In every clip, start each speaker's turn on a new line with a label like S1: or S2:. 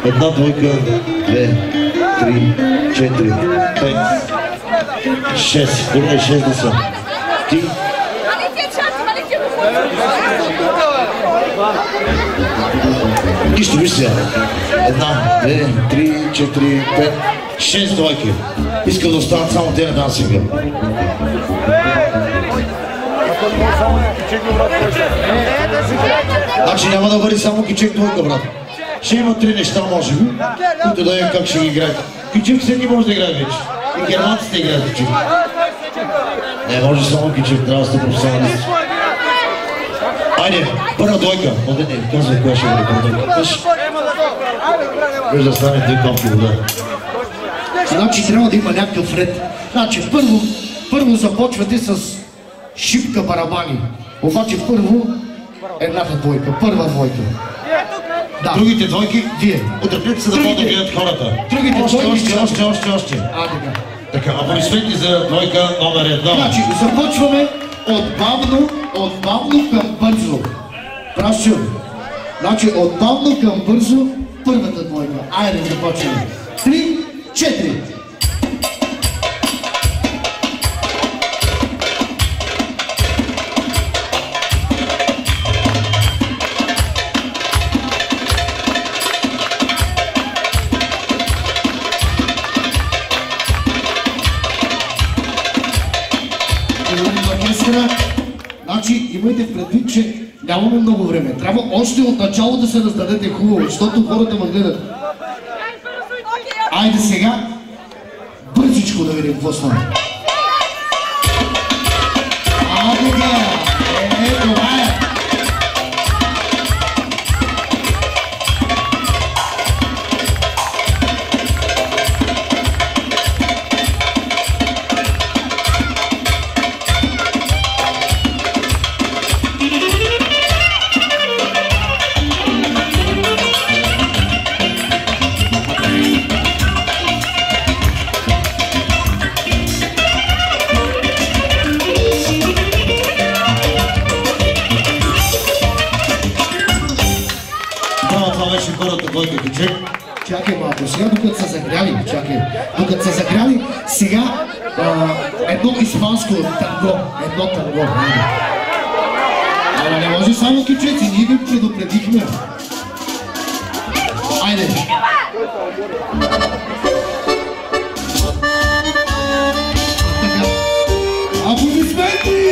S1: Една, двойка, 2, 3, 4, 5, 6. Поне 6 да са. Ти? Нищо, виж сега. Една, 2, 3, 4, 5, 6 двойки. Искам да останат само те на дансинга. Значи няма да бъде само кичек двойка, брат. Ще има 3 неща, може би, които да видим как ще ги играят. Кичек всеки може да играе вече. И германците играят кичек. Не може само кичек, трябва да сте професионалисти. Айде, първа двойка. Младене, казвай коя ще бъде първа двойка. Виж да стане 2 капки вода.
S2: Значи трябва да има някакъв ред. Значи първо започвате с шипка барабани. Обаче първо едната двойка, първа двойка. Да.
S1: Другите двойки,
S2: вие.
S1: Отърпете се да могат да гледат хората.
S2: Другите
S1: Още. Така, аплодисменти за двойка номер 1.
S2: Значи започваме от бавно към бързо. Пращу. Значи от бавно към бързо първата двойка. Айде започваме. 3, 4. Значи имайте предвид, че нямаме много време. Трябва още от начало да се раздадете хубаво, защото хората ме гледат. Айде сега бързичко да видим какво стане. Това е. Чакай малко, сега докато са загряли, сега едно испанско танго, Ама не може само кичеци, ние ви предупредихме. Айде! Аплодисменти!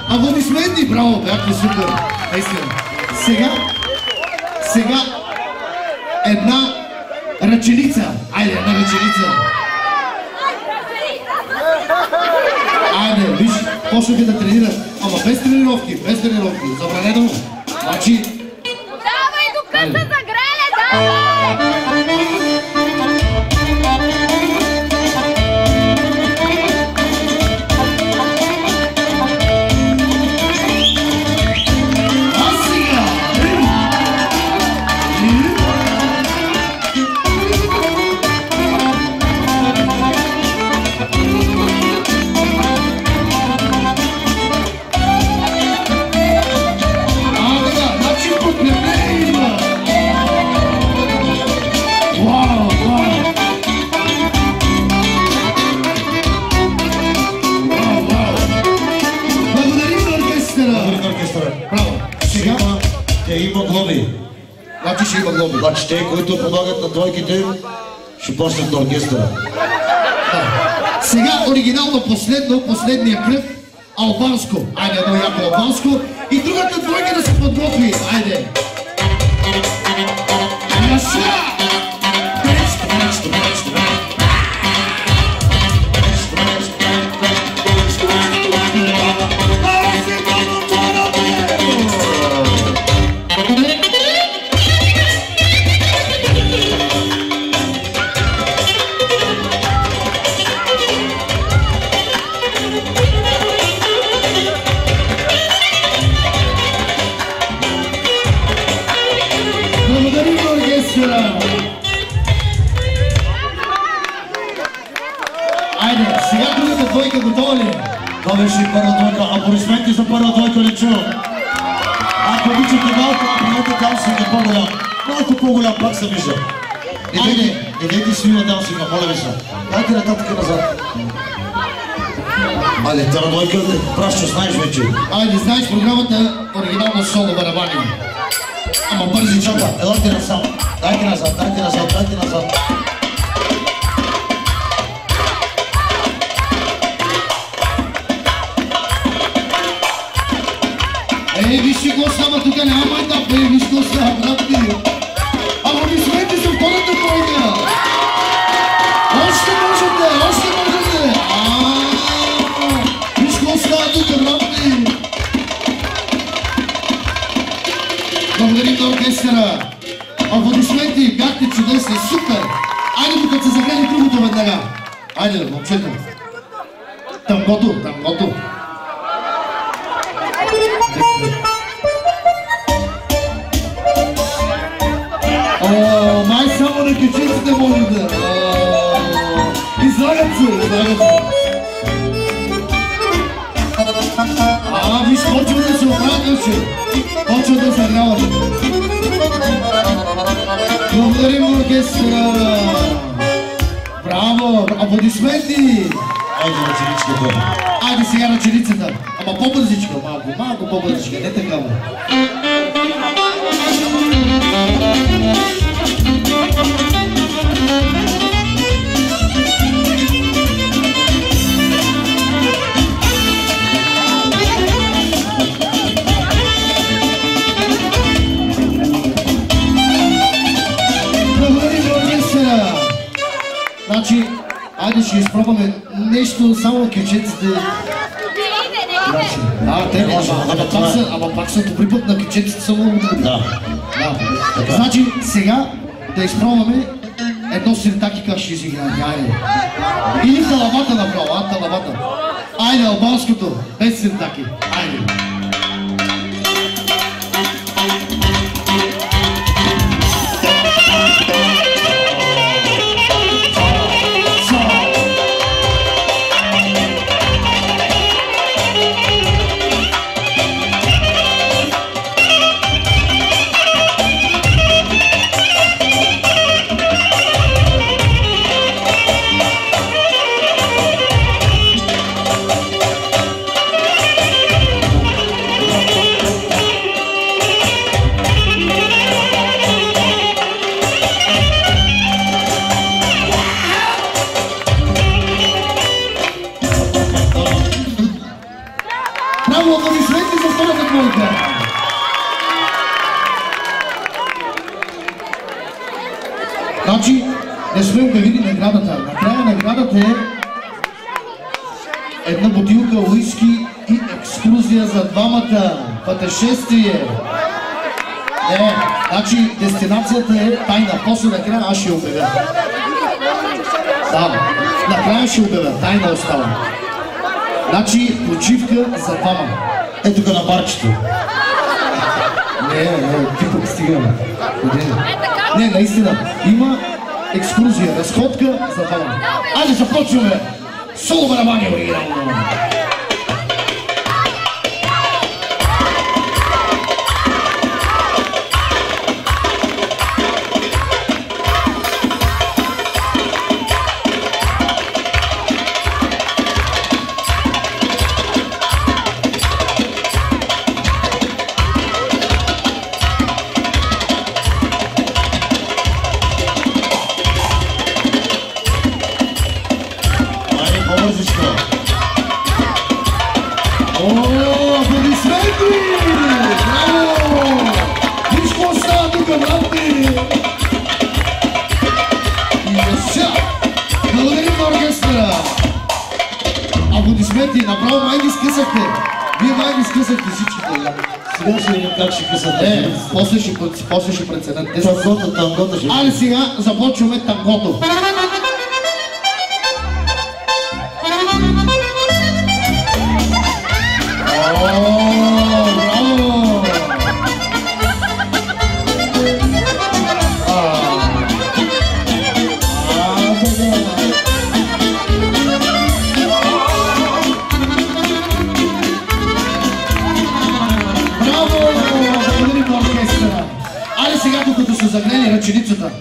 S2: Аплодисменти, браво, бяхте супер. Сега една ръченица. Айде, една ръченица. Айде, виж, почнаха да тренират. Ама без тренировки, забранено му. Значи...
S3: Давай, докато са загрели, давай!
S1: Значи те, които помагат на двойките, ще почнат на оркестъра.
S2: Сега оригинално последния кръг, албанско. Айде, едно яко албанско. И другата двойка да се подготви. Айде. оркестъра. Айде, сега другата двойка готова ли?
S1: Това беше първа двойка. Аплодисменти за първа двойка ли чувам? Ако обичате малко, направете даунсинга по-голям. Малко по-голям, пак се вижда. Идете си на даунсинга, моля ви се. Дайте нататък назад. Айде, тази двойка, Пращо, знаеш вече.
S2: Айде, знаеш програмата оригинално соло барабани. Ама бързи чата.
S1: Елате насам. Дайте назад, дайте назад, дайте назад.
S2: Вижте го става тук, няма етап, виж го става, брат ми. Аплодисменти за втората двойка. Още можете, още можете. Виж го става тук, брат ми. Благодарим на оркестъра. Аплодисменти, бяхте чудесни, супер. Айде докато се загледа другото веднага. Айде, момчета. Тангото, тангото. Май само на качиците може да. Излагат се, излагат се. Виж, почва да се оправят вече. Почва да се грават. Благодарим оркестъра. Браво, аплодисменти.
S1: Айде на челичката.
S2: Айде сега на челицата. Ама по-бързичка, малко по-бързичка, не такава. Благодарим оркестъра. Значи, айде ще изпробваме нещо само кючеците. Те не може, ама пак са добри път на кючеците са много добри.
S1: Да.
S2: Значи, сега да изпробваме едно сиртаки как ще изиграем. Айде. Или талавата направо, талавата. Айде, албанското, без сиртаки. Айде. Значи, не смеем да видим наградата. Накрая наградата е една бутилка уиски и екскурзия за двамата. Пътешествие. Значи, дестинацията е тайна. После накрая аз ще обявя. Да, накрая ще обявя. Тайна остава. Значи, почивка за двама.
S1: Ето тук на барчето.
S2: Не, ти пък стигаме. Не, наистина. Има екскурзия, разходка за двама. Айде започваме. Соло барабани оригинално. Аплодисменти, направо май ги скъсахте. Вие май ги скъсахте всичките.
S1: Сега ще видим как ще късате.
S2: После ще преценят.
S1: Тангото ще.
S2: Айде сега започваме тангото. Браво! като са загнели ръченицата.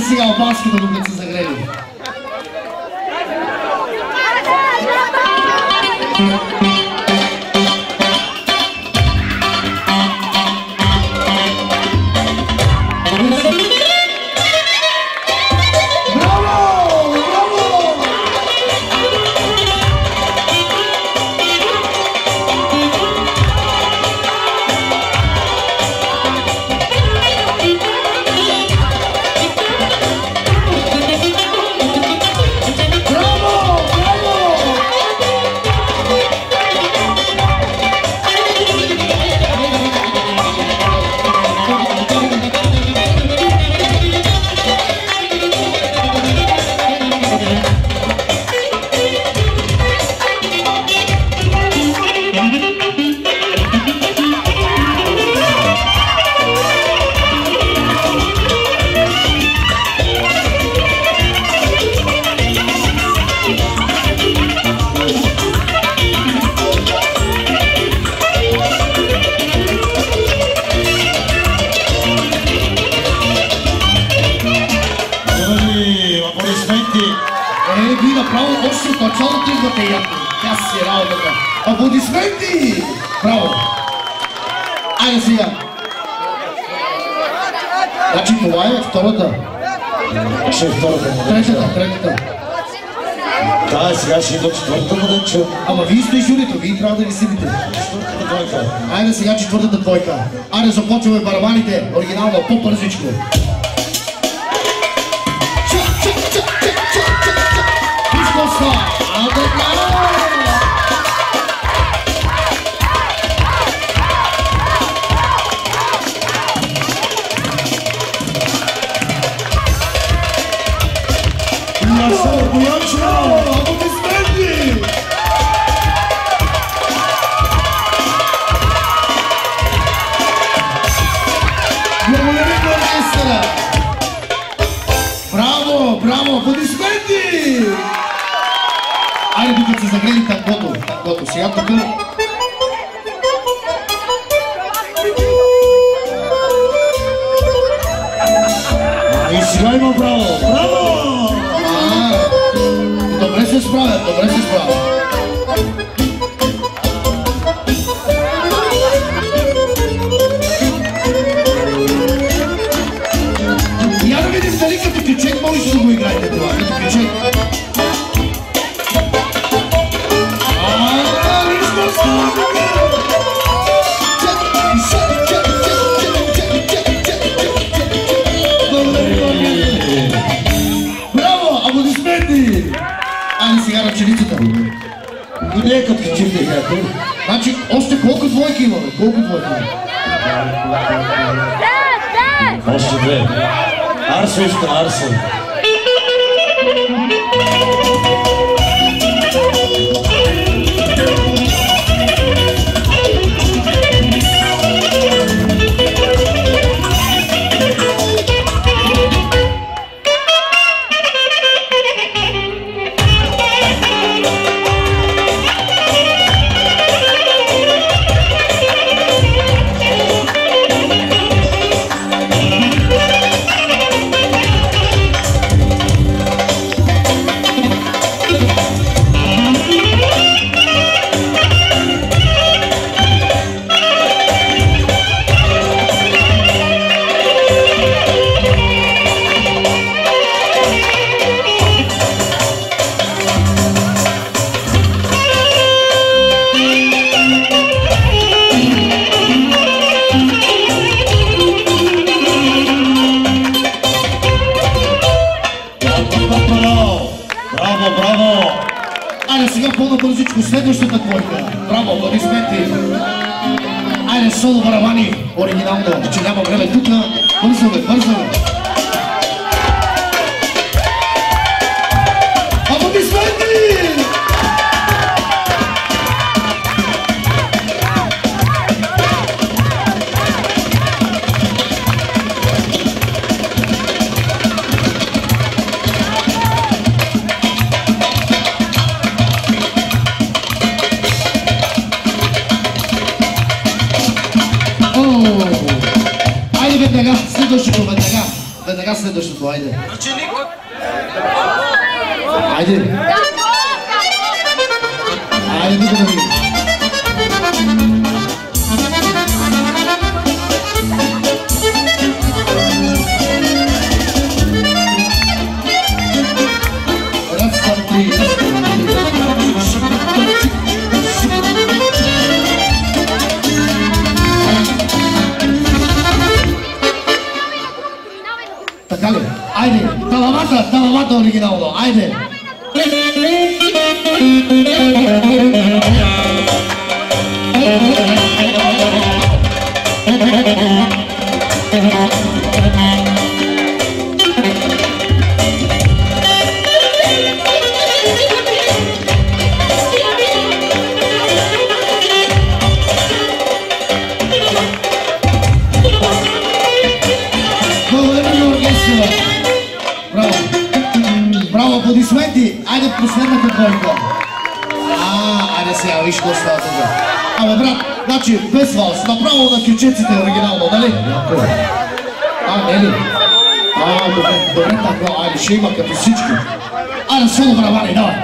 S2: Сега албанските докато са загрели. Аплодисменти! Браво! Айде сега! Значи това е втората.
S1: Ще е втората.
S2: Третата.
S1: Да, сега ще идва четвъртата мъдънча.
S2: Ама вие сте журито, вие трябва да ви сидите.
S1: Четвъртата двойка.
S2: Айде сега четвъртата двойка. Айде започваме барабаните. Оригинално, по-бързичко. Изкоса! Браво, аплодисменти! Айде докато се загрели танкото. Сега тук...
S1: И сега има браво! Браво!
S2: Добре се справят. Я да видим дали като кючек можеш да го играете това. Като кючек. Браво! Аплодисменти! Айде сега ръченицата.
S1: И не е като кючек да играете.
S2: Значи, още колко двойки имаме?
S1: Още две. Арсо иска, Арсо.
S2: сега по-набързичко следващата двойка. Браво, аплодисменти. Айде, соло барабани, оригинално, че няма време тук. Бързаме, бързаме. Аплодисменти! Веднага, следващото, веднага следващото, айде. Айде. Айде, тук да видим. Раз, два, три. Така ли? Айде! Талавата оригинално! Айде! Браво, аплодисменти! Айде последната двойка! Айде сега, виж какво става тук. Абе, брат, значи без валс, направо на кючеците оригинално, нали? Не ли? Добре, така, айде, ще има като всички. Айде, соло барабани, давай!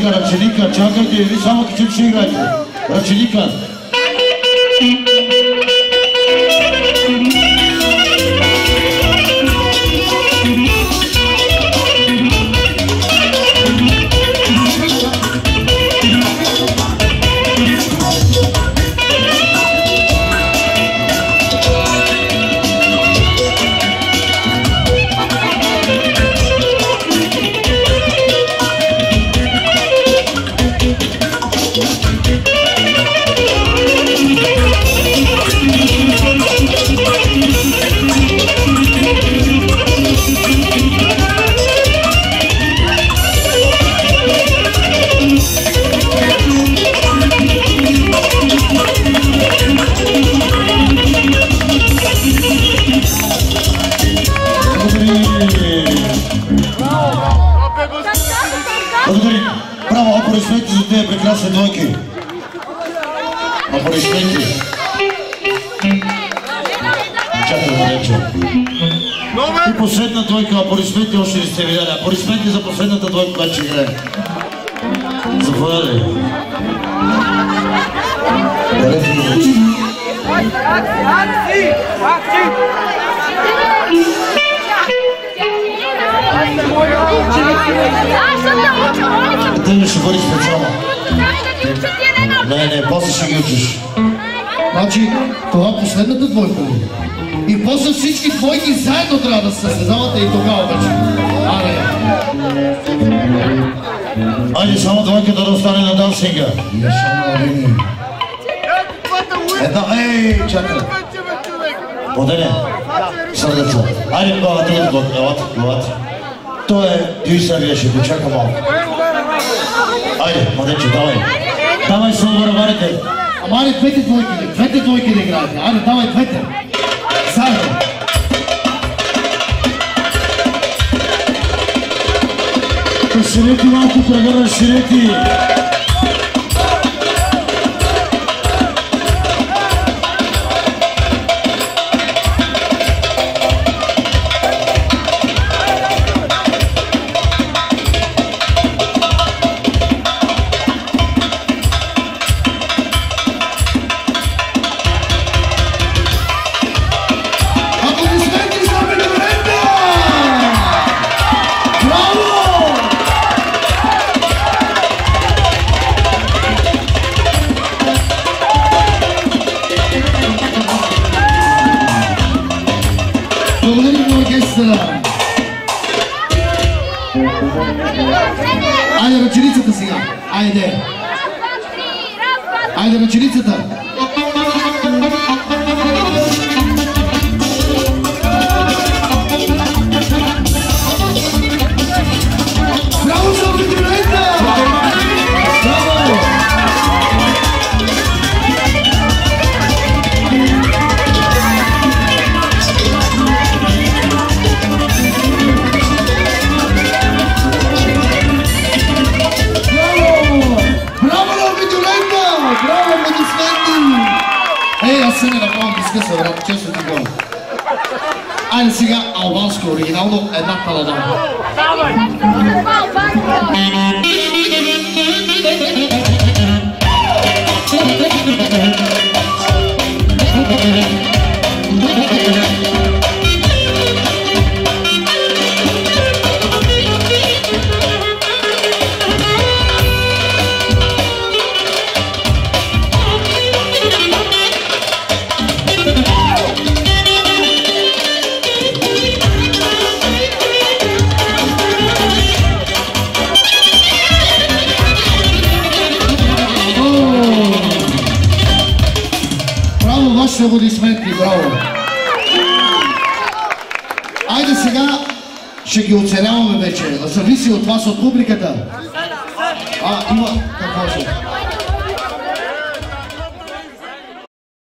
S2: Ръченика, чакайте, ви само кичек ще играйте. Ръченика. Благодарим. Браво, аплодисменти за тези прекрасни двойки. Аплодисменти. Чакай да речем. И последна двойка, аплодисменти още не сте видяли. Аплодисменти за последната двойка, която ще играе. Заповядай.
S1: Бъдете го учи. Ти ще бъдеш специално. Не, после ще ги учиш.
S2: Значи, това последната двойка ли? И после всички двойки заедно трябва да се състезавате и тогава вече.
S1: Айде само двойката да остане на дансинга. Една, чакай. Поделе. Сърдеца. Айде, главата. Той е Дюйсавия, ще го чака малко. Айде, младенче, давай. Давай с барабаните.
S2: Ама айде двете двойки да играете. Айде, давай двете. Заедно.
S1: Разширете малко кръга, разширете.
S2: Айде ръченицата сега. Айде. Айде ръченицата. Браво за абитуриента! Браво! Аз се не направям дискъса, брат, честно ти говоря. Айде сега албанско, оригинално, една таладана. Вашите аплодисменти, браво! Айде сега ще ги оценяваме вече. Зависи от вас, от публиката. Има какво ще?